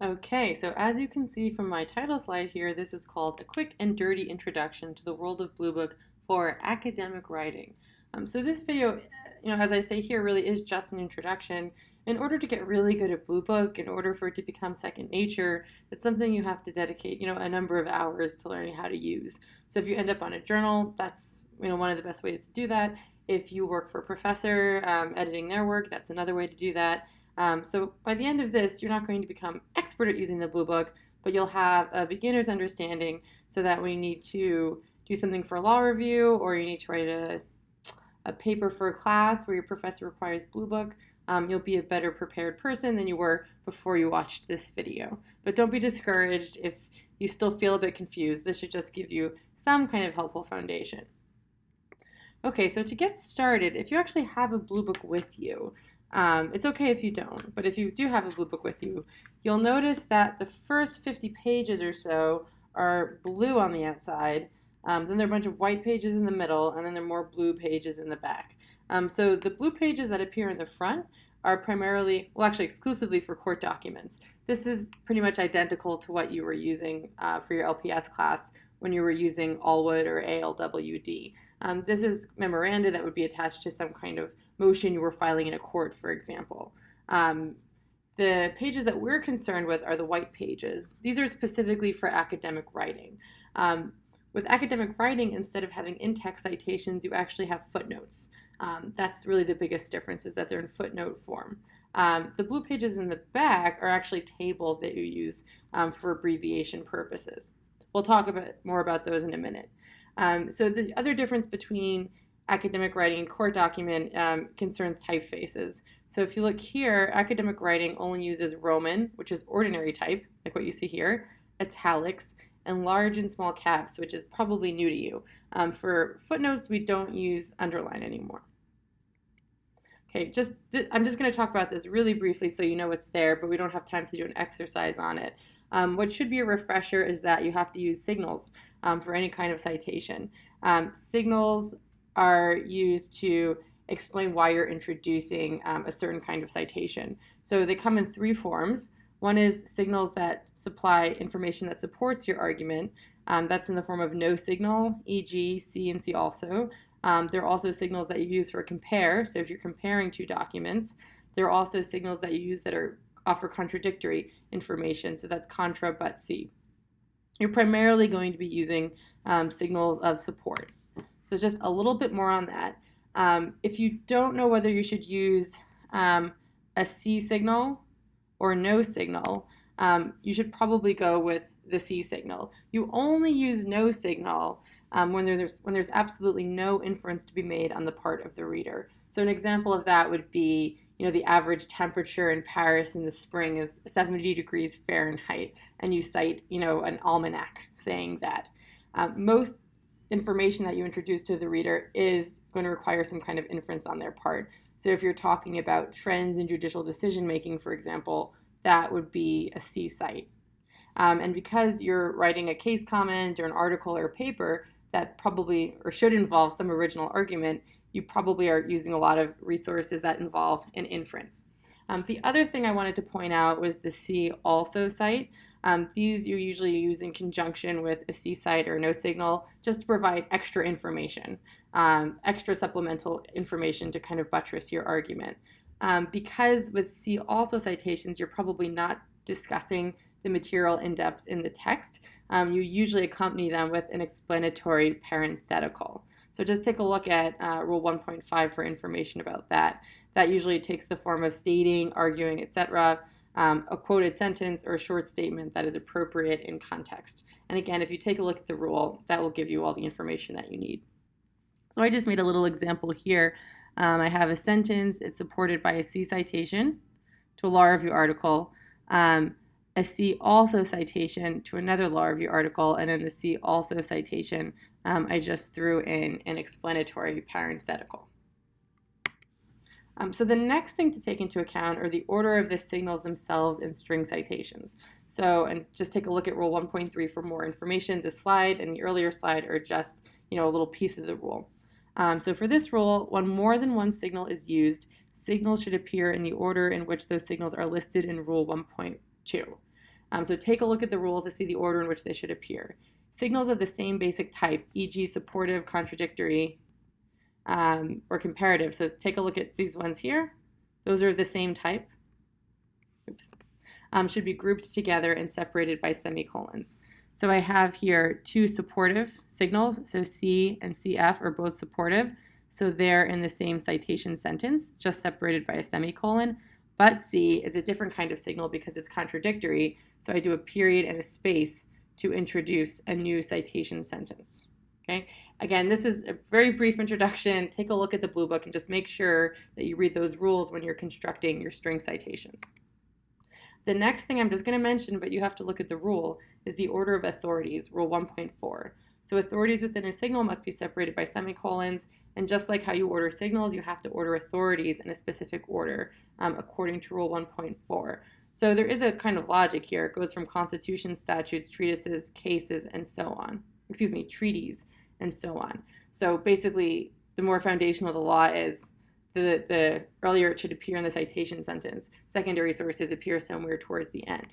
Okay, so as you can see from my title slide here, this is called A Quick and Dirty Introduction to the World of Bluebook for Academic Writing. So this video, as I say here, really is just an introduction. In order to get really good at Bluebook, in order for it to become second nature, it's something you have to dedicate, a number of hours to learning how to use. So if you end up on a journal, that's, one of the best ways to do that. If you work for a professor editing their work, that's another way to do that. So by the end of this, you're not going to become expert at using the Bluebook, but you'll have a beginner's understanding so that when you need to do something for a law review or you need to write a paper for a class where your professor requires Bluebook, you'll be a better prepared person than you were before you watched this video. But don't be discouraged if you still feel a bit confused. This should just give you some kind of helpful foundation. Okay, so to get started, if you actually have a Bluebook with you, it's okay if you don't, but if you do have a Bluebook with you, you'll notice that the first 50 pages or so are blue on the outside, then there are a bunch of white pages in the middle, and then there are more blue pages in the back. So the blue pages that appear in the front are primarily, well actually exclusively for court documents. This is pretty much identical to what you were using for your LPS class when you were using Allwood or ALWD. This is memoranda that would be attached to some kind of motion you were filing in a court, for example. The pages that we're concerned with are the white pages. These are specifically for academic writing. With academic writing, instead of having in-text citations, you actually have footnotes. That's really the biggest difference, is that they're in footnote form. The blue pages in the back are actually tables that you use for abbreviation purposes. We'll talk more about those in a minute. So the other difference between academic writing and court document concerns typefaces. So if you look here, academic writing only uses Roman, which is ordinary type, like what you see here, italics, and large and small caps, which is probably new to you. For footnotes, we don't use underline anymore. Okay, I'm just going to talk about this really briefly so you know it's there, but we don't have time to do an exercise on it. What should be a refresher is that you have to use signals for any kind of citation. Signals are used to explain why you're introducing a certain kind of citation. So they come in three forms. One is signals that supply information that supports your argument. That's in the form of no signal, e.g. see and see also. There are also signals that you use for compare. So if you're comparing two documents, there are also signals that you use that offer contradictory information. So that's contra but see. You're primarily going to be using signals of support. So just a little bit more on that. If you don't know whether you should use a C signal or no signal, you should probably go with the C signal. You only use no signal when there's absolutely no inference to be made on the part of the reader. So an example of that would be, the average temperature in Paris in the spring is 70 degrees Fahrenheit, and you cite, an almanac saying that. Most information that you introduce to the reader is going to require some kind of inference on their part. So if you're talking about trends in judicial decision making, for example, that would be a C cite. And because you're writing a case comment or an article or a paper that probably or should involve some original argument, you probably are using a lot of resources that involve an inference. The other thing I wanted to point out was the see also cite. These you usually use in conjunction with a C cite or no signal just to provide extra information, extra supplemental information to kind of buttress your argument. Because with see also citations, you're probably not discussing the material in depth in the text. You usually accompany them with an explanatory parenthetical. So just take a look at Rule 1.5 for information about that. That usually takes the form of stating, arguing, etc., a quoted sentence or a short statement that is appropriate in context. And again, if you take a look at the rule, that will give you all the information that you need. So I just made a little example here. I have a sentence. It's supported by a C citation to a law review article, a see also citation to another law review article, and in the see also citation, I just threw in an explanatory parenthetical. So the next thing to take into account are the order of the signals themselves in string citations. So, and just take a look at Rule 1.3 for more information. This slide and the earlier slide are just, a little piece of the rule. So for this rule, when more than one signal is used, signals should appear in the order in which those signals are listed in Rule 1.2. So take a look at the rule to see the order in which they should appear. Signals of the same basic type, e.g. supportive, contradictory, or comparative. So take a look at these ones here. Those are the same type. Oops. Should be grouped together and separated by semicolons. So I have here two supportive signals. So C and CF are both supportive. So they're in the same citation sentence, just separated by a semicolon. But C is a different kind of signal because it's contradictory. So I do a period and a space to introduce a new citation sentence. Okay. Again, this is a very brief introduction. Take a look at the Bluebook and just make sure that you read those rules when you're constructing your string citations. The next thing I'm just going to mention, but you have to look at the rule, is the order of authorities, Rule 1.4. So authorities within a signal must be separated by semicolons, and just like how you order signals, you have to order authorities in a specific order according to Rule 1.4. So there is a kind of logic here. It goes from constitutions, statutes, treatises, cases, and so on. Excuse me, treaties, and so on. So basically, the more foundational the law is, the earlier it should appear in the citation sentence. Secondary sources appear somewhere towards the end.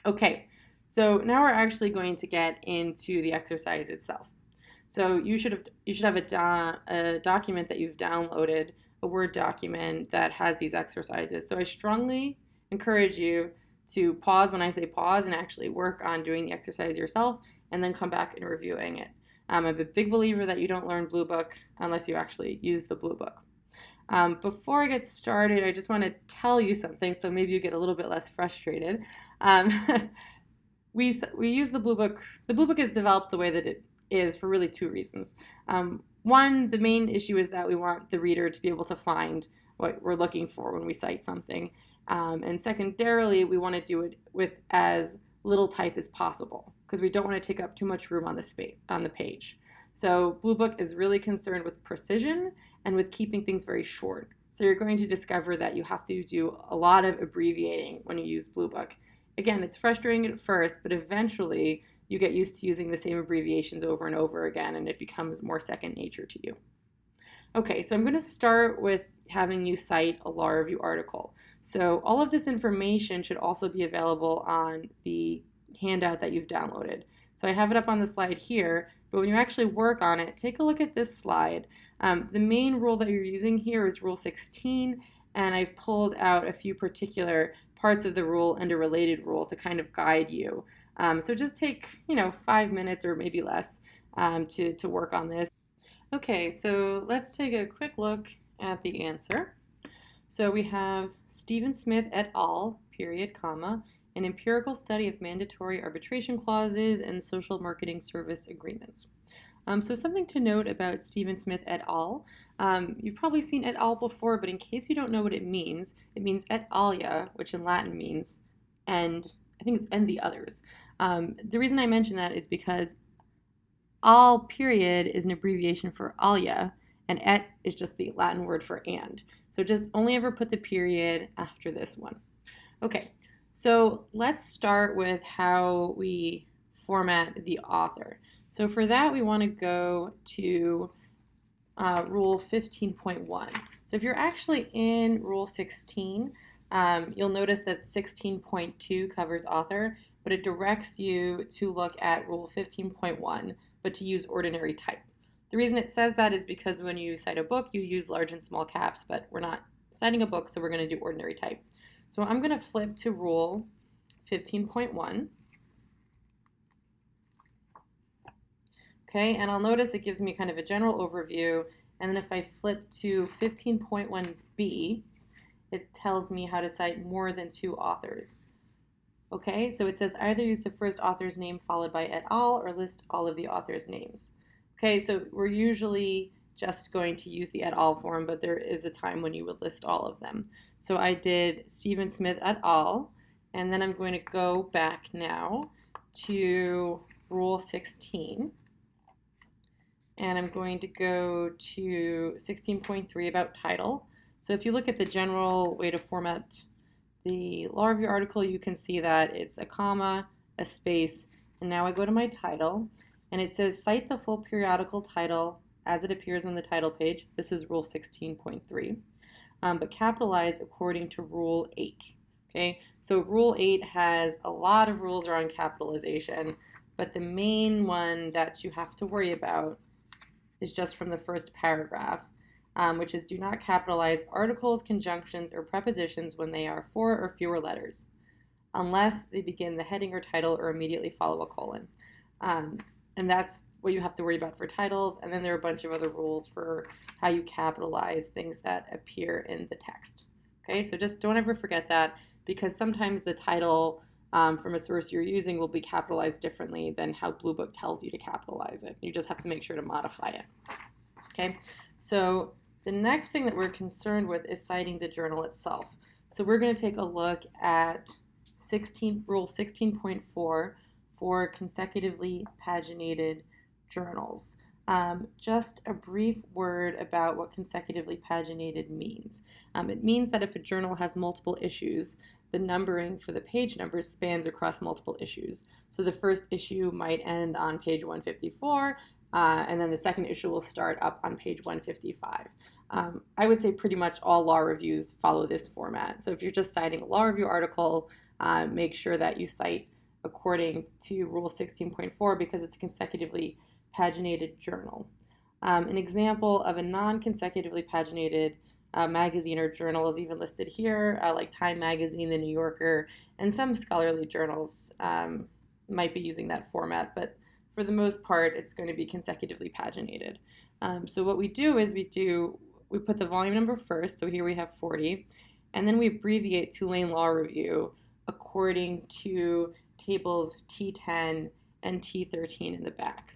Okay, so now we're actually going to get into the exercise itself. So you should have a document that you've downloaded, a Word document that has these exercises. So I strongly encourage you to pause when I say pause and actually work on doing the exercise yourself and then come back and reviewing it. I'm a big believer that you don't learn Bluebook unless you actually use the Bluebook. Before I get started, I just want to tell you something so maybe you get a little bit less frustrated. We use the Bluebook. The Bluebook is developed the way that it is for really two reasons. One, the main issue is that we want the reader to be able to find what we're looking for when we cite something. And secondarily, we want to do it with as little type as possible because we don't want to take up too much room on the page. So Bluebook is really concerned with precision and with keeping things very short. So you're going to discover that you have to do a lot of abbreviating when you use Bluebook. Again, it's frustrating at first, but eventually you get used to using the same abbreviations over and over again, and it becomes more second nature to you. Okay, so I'm going to start with having you cite a law review article. So all of this information should also be available on the handout that you've downloaded. So I have it up on the slide here, but when you actually work on it, take a look at this slide. The main rule that you're using here is Rule 16, and I've pulled out a few particular parts of the rule and a related rule to kind of guide you. So just take 5 minutes or maybe less to work on this. Okay, so let's take a quick look at the answer. So we have Stephen Smith et al., period, comma, an empirical study of mandatory arbitration clauses and social marketing service agreements. So something to note about Stephen Smith et al. You've probably seen et al. Before, but in case you don't know what it means et alia, which in Latin means and, I think it's and the others. The reason I mention that is because al period is an abbreviation for alia, and et is just the Latin word for and. So just only ever put the period after this one. Okay, so let's start with how we format the author. So for that, we want to go to Rule 15.1. So if you're actually in Rule 16, you'll notice that 16.2 covers author, but it directs you to look at Rule 15.1, but to use ordinary type. The reason it says that is because when you cite a book, you use large and small caps, but we're not citing a book, so we're going to do ordinary type. So I'm going to flip to Rule 15.1. Okay, and I'll notice it gives me kind of a general overview, and then if I flip to 15.1b, it tells me how to cite more than two authors. Okay, so it says either use the first author's name followed by et al. Or list all of the author's names. Okay, so we're usually just going to use the et al. Form, but there is a time when you would list all of them. So I did Stephen Smith et al., and then I'm going to go back now to Rule 16. And I'm going to go to 16.3 about title. So if you look at the general way to format the law review article, you can see that it's a comma, a space, and now I go to my title, and it says cite the full periodical title as it appears on the title page. This is Rule 16.3, but capitalized according to Rule 8. Okay, So Rule 8 has a lot of rules around capitalization, but the main one that you have to worry about is just from the first paragraph, which is do not capitalize articles, conjunctions, or prepositions when they are 4 or fewer letters, unless they begin the heading or title or immediately follow a colon. And that's what you have to worry about for titles. And then there are a bunch of other rules for how you capitalize things that appear in the text. Okay, so just don't ever forget that, because sometimes the title from a source you're using will be capitalized differently than how Bluebook tells you to capitalize it. You just have to make sure to modify it. Okay, so the next thing that we're concerned with is citing the journal itself. So we're going to take a look at Rule 16.4 for consecutively paginated journals. Just a brief word about what consecutively paginated means. It means that if a journal has multiple issues, the numbering for the page numbers spans across multiple issues. So the first issue might end on page 154, and then the second issue will start up on page 155. I would say pretty much all law reviews follow this format. So if you're just citing a law review article, make sure that you cite according to Rule 16.4 because it's a consecutively paginated journal. An example of a non-consecutively paginated magazine or journal is even listed here, like Time Magazine, The New Yorker, and some scholarly journals might be using that format, but for the most part, it's going to be consecutively paginated. So what we do is we put the volume number first, so here we have 40, and then we abbreviate Tulane Law Review according to tables T10 and T13 in the back.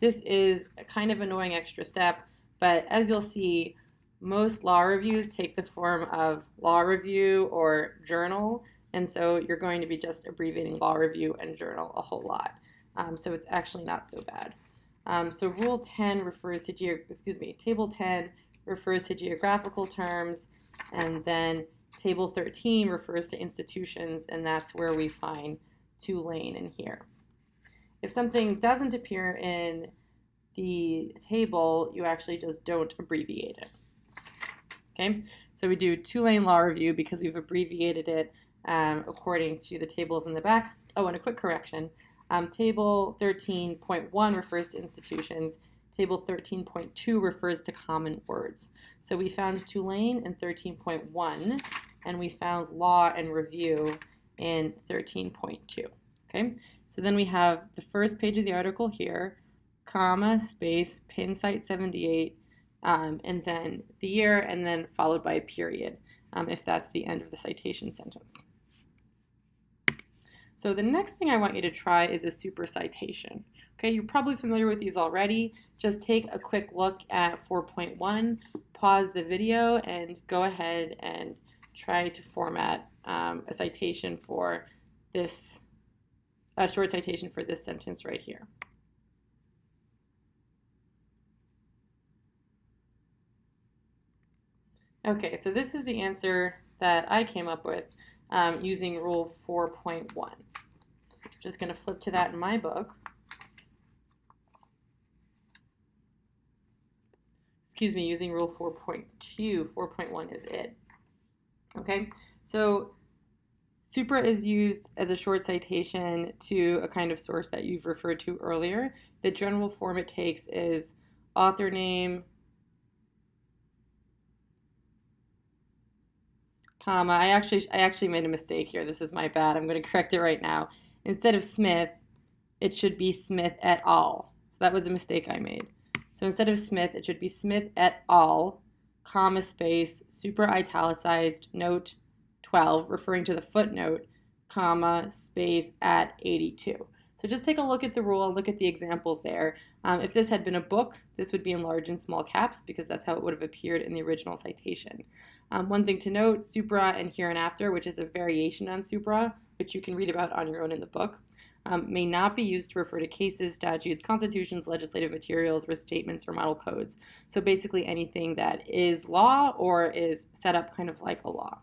This is a kind of annoying extra step, but as you'll see, most law reviews take the form of law review or journal, and so you're going to be just abbreviating law review and journal a whole lot. So it's actually not so bad. So Rule 10 refers to Table 10 refers to geographical terms, and then Table 13 refers to institutions, and that's where we find Tulane in here. If something doesn't appear in the table, you actually just don't abbreviate it. Okay, so we do Tulane Law Review because we've abbreviated it according to the tables in the back. Oh, and a quick correction. Table 13.1 refers to institutions. Table 13.2 refers to common words. So we found Tulane in 13.1, and we found law and review in 13.2. Okay, so then we have the first page of the article here, comma, space, pin site 78, and then the year, and then followed by a period, if that's the end of the citation sentence. So the next thing I want you to try is a super citation. Okay, you're probably familiar with these already. Just take a quick look at 4.1, pause the video, and go ahead and try to format a citation for this, a short citation for this sentence right here. Okay, so this is the answer that I came up with using Rule 4.1. I'm just going to flip to that in my book. Excuse me, using Rule 4.2. 4.1 is it. Okay, so supra is used as a short citation to a kind of source that you've referred to earlier. The general form it takes is author name, comma. I actually made a mistake here. This is my bad. I'm going to correct it right now. Instead of Smith, it should be Smith et al. So that was a mistake I made. So instead of Smith, it should be Smith et al., comma, space, super italicized, note 12, referring to the footnote, comma, space, at 82. So just take a look at the rule and look at the examples there. If this had been a book, this would be in large and small caps because that's how it would have appeared in the original citation. One thing to note, supra and hereinafter, which is a variation on supra, which you can read about on your own in the book, may not be used to refer to cases, statutes, constitutions, legislative materials, or statements or model codes. So basically anything that is law or is set up kind of like a law.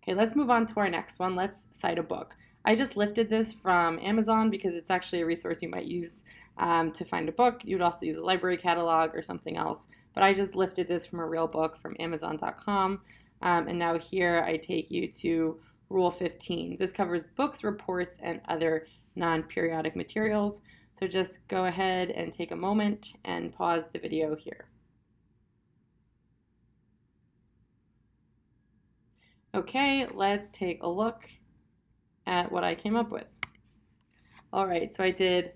Okay, let's move on to our next one. Let's cite a book. I just lifted this from Amazon because it's actually a resource you might use to find a book. You would also use a library catalog or something else. But I just lifted this from a real book from Amazon.com. And now here I take you to Rule 15. This covers books, reports, and other non-periodic materials. So just go ahead and take a moment and pause the video here. Okay, let's take a look at what I came up with. All right, so I did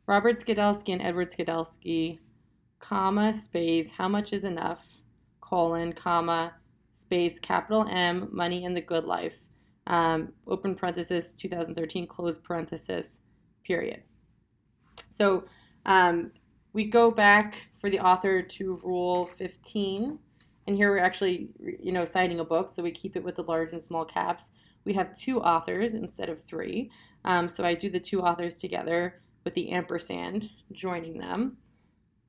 Robert Skidelsky and Edward Skidelsky, comma, space, how much is enough, colon, comma, space, capital M, Money and the Good Life, open parenthesis, 2013, close parenthesis, period. So we go back for the author to Rule 15. And here we're actually, citing a book, so we keep it with the large and small caps. We have 2 authors instead of 3. So I do the 2 authors together with the ampersand joining them.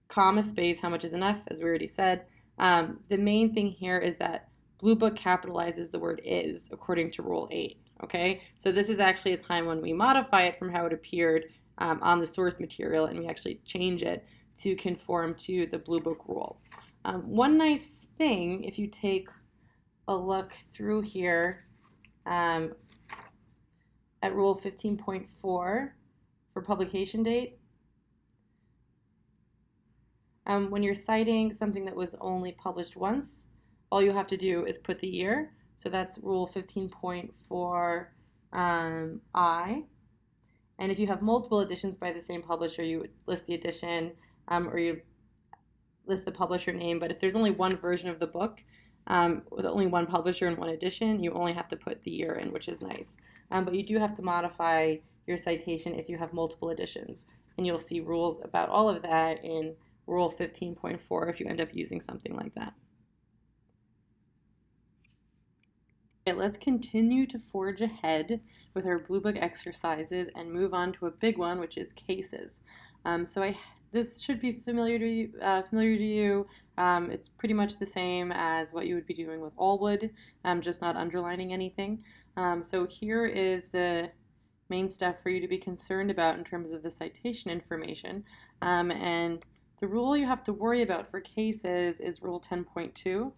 Comma, space, how much is enough, as we already said. The main thing here is that Bluebook capitalizes the word is according to Rule 8. Okay, so this is actually a time when we modify it from how it appeared on the source material, and we actually change it to conform to the Bluebook rule. One nice thing, if you take a look through here at Rule 15.4 for publication date, when you're citing something that was only published once, all you have to do is put the year. So that's Rule 15.4 I. And if you have multiple editions by the same publisher, you would list the edition or you list the publisher name. But if there's only one version of the book with only one publisher and one edition, you only have to put the year in, which is nice. But you do have to modify your citation if you have multiple editions. And you'll see rules about all of that in Rule 15.4 if you end up using something like that. Okay, let's continue to forge ahead with our Bluebook exercises and move on to a big one, which is cases. This should be familiar to you. It's pretty much the same as what you would be doing with Allwood, just not underlining anything. So here is the main stuff for you to be concerned about in terms of the citation information. And the rule you have to worry about for cases is Rule 10.2.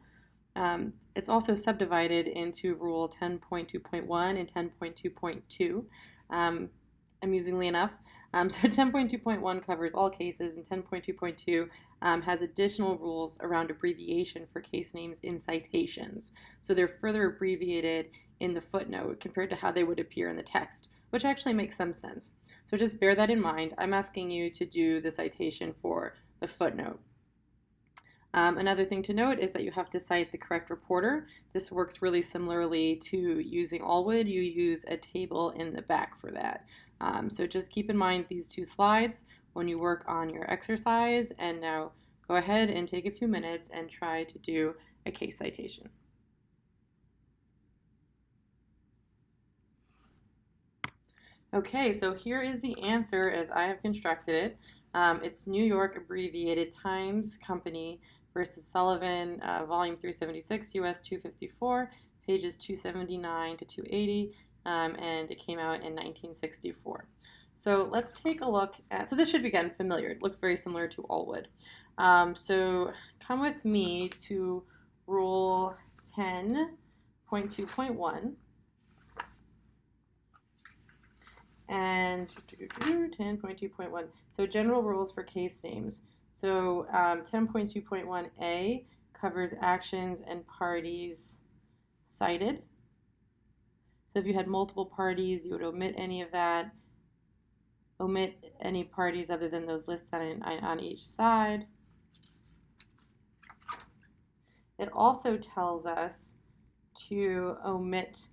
It's also subdivided into Rule 10.2.1 and 10.2.2, amusingly enough. So 10.2.1 covers all cases, and 10.2.2 has additional rules around abbreviation for case names in citations. So they're further abbreviated in the footnote compared to how they would appear in the text, which actually makes some sense. So just bear that in mind. I'm asking you to do the citation for the footnote. Another thing to note is that you have to cite the correct reporter. This works really similarly to using Allwood. You use a table in the back for that. So just keep in mind these 2 slides when you work on your exercise, and now go ahead and take a few minutes and try to do a case citation. Okay, so here is the answer as I have constructed it. It's New York Abbreviated Times Company versus Sullivan, volume 376, US 254, pages 279 to 280, and it came out in 1964. So let's take a look at, so this should be, again, familiar. It looks very similar to Allwood. So come with me to Rule 10.2.1. And 10.2.1, so general rules for case names. So 10.2.1a covers actions and parties cited. So if you had multiple parties, you would omit any of that. Omit any parties other than those listed on each side. It also tells us to omit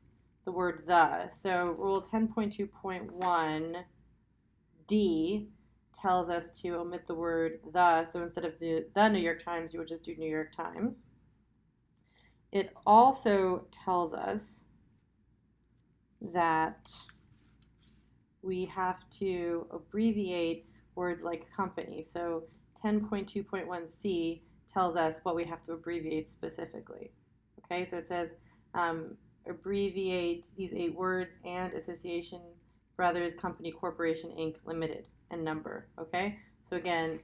the word the. So Rule 10.2.1d tells us to omit the word the. So instead of the New York Times, you would just do New York Times. It also tells us that we have to abbreviate words like company. So 10.2.1c tells us what we have to abbreviate specifically. Okay, so it says abbreviate these 8 words and Association Brothers Company Corporation Inc. Limited and number. Okay, so again,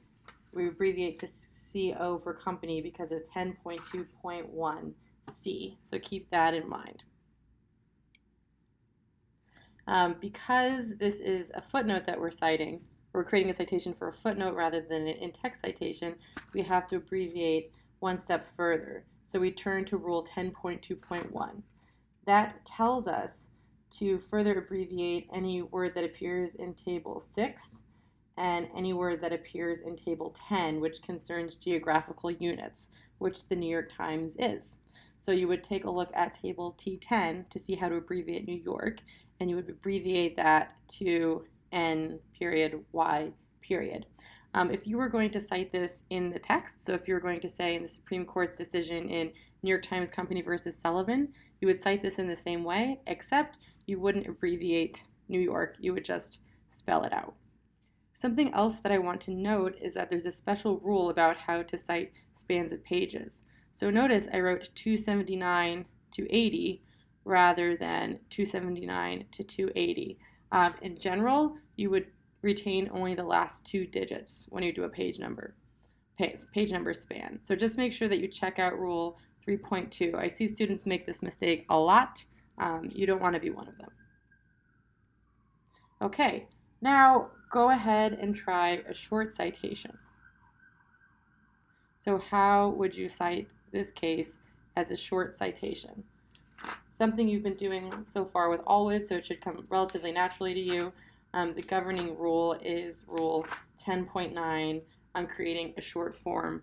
we abbreviate to CO for company because of 10.2.1c. So keep that in mind. Because this is a footnote that we're citing, we're creating a citation for a footnote rather than an in-text citation, we have to abbreviate one step further. So we turn to Rule 10.2.1. That tells us to further abbreviate any word that appears in Table 6 and any word that appears in Table 10, which concerns geographical units, which the New York Times is. So you would take a look at Table T10 to see how to abbreviate New York, and you would abbreviate that to N period Y period. If you were going to cite this in the text, so if you were going to say in the Supreme Court's decision in New York Times Company versus Sullivan, you would cite this in the same way, except you wouldn't abbreviate New York, you would just spell it out. Something else that I want to note is that there's a special rule about how to cite spans of pages. So notice I wrote 279 to 80 rather than 279 to 280. In general, you would retain only the last two digits when you do a page number span. So just make sure that you check out Rule 3.2. I see students make this mistake a lot. You don't want to be one of them. Okay, now go ahead and try a short citation. So how would you cite this case as a short citation? Something you've been doing so far with Allwood, so it should come relatively naturally to you. The governing rule is Rule 10.9 on creating a short form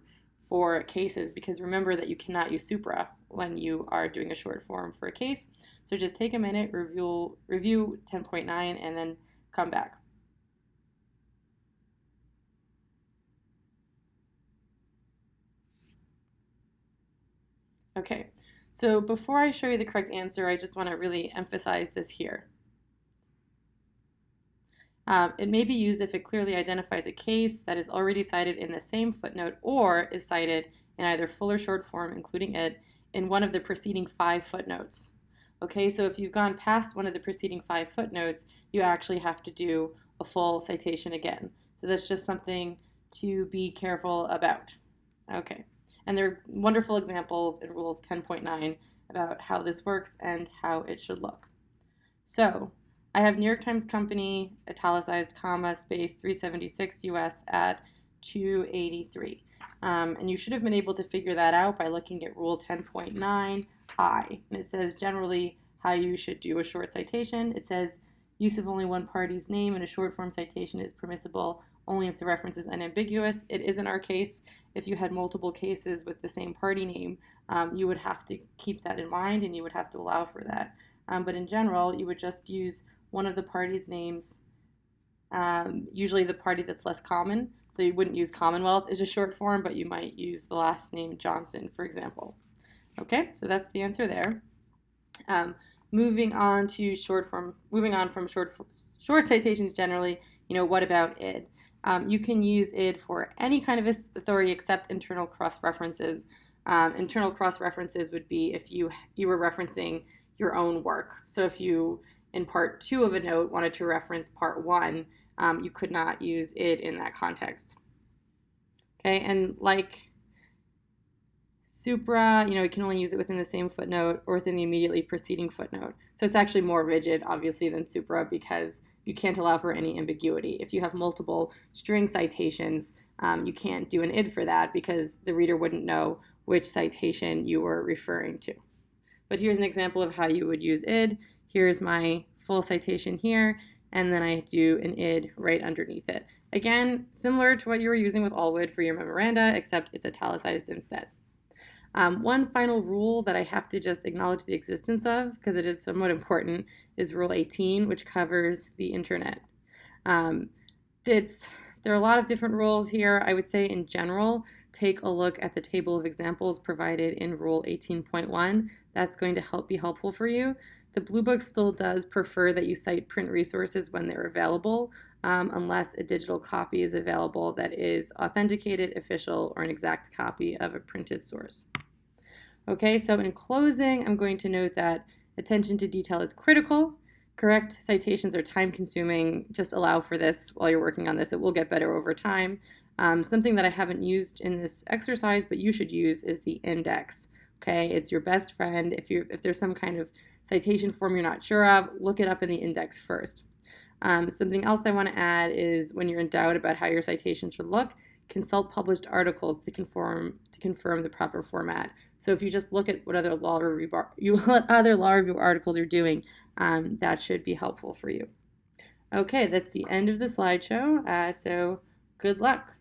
for cases, because remember that you cannot use supra when you are doing a short form for a case. So just take a minute, review 10.9, and then come back. Okay, so before I show you the correct answer, I just want to really emphasize this here. It may be used if it clearly identifies a case that is already cited in the same footnote or is cited in either full or short form, including it, in one of the preceding 5 footnotes. Okay, so if you've gone past one of the preceding 5 footnotes, you actually have to do a full citation again. So that's just something to be careful about. Okay, and there are wonderful examples in Rule 10.9 about how this works and how it should look. So I have New York Times Company, italicized, comma, space 376 US at 283. And you should have been able to figure that out by looking at Rule 10.9I. And it says generally how you should do a short citation. It says use of only one party's name in a short form citation is permissible only if the reference is unambiguous. It is in our case. If you had multiple cases with the same party name, you would have to keep that in mind and you would have to allow for that. But in general, you would just use one of the parties' names, usually the party that's less common. So you wouldn't use Commonwealth as a short form, but you might use the last name Johnson, for example. Okay, so that's the answer there. Moving on from short citations generally, what about id? You can use id for any kind of authority except internal cross-references. Internal cross-references would be if you were referencing your own work. So if you, in part 2 of a note, wanted to reference part 1, you could not use id in that context. Okay, and like supra, you can only use it within the same footnote or within the immediately preceding footnote. So it's actually more rigid, obviously, than supra because you can't allow for any ambiguity. If you have multiple string citations, you can't do an id for that because the reader wouldn't know which citation you were referring to. But here's an example of how you would use id. Here's my full citation here, and then I do an id right underneath it. Again, similar to what you were using with Allwood for your memoranda, except it's italicized instead. One final rule that I have to just acknowledge the existence of, because it is somewhat important, is Rule 18, which covers the internet. There are a lot of different rules here. I would say in general, take a look at the table of examples provided in Rule 18.1. That's going to be helpful for you. The Bluebook still does prefer that you cite print resources when they're available, unless a digital copy is available that is authenticated, official, or an exact copy of a printed source. Okay, so in closing, I'm going to note that attention to detail is critical. Correct citations are time-consuming. Just allow for this while you're working on this. It will get better over time. Something that I haven't used in this exercise, but you should use, is the index Okay, it's your best friend. If there's some kind of citation form you're not sure of, look it up in the index first. Something else I want to add is when you're in doubt about how your citation should look, consult published articles to confirm the proper format. So if you just look at what other law review articles are doing, that should be helpful for you. Okay, that's the end of the slideshow. So good luck.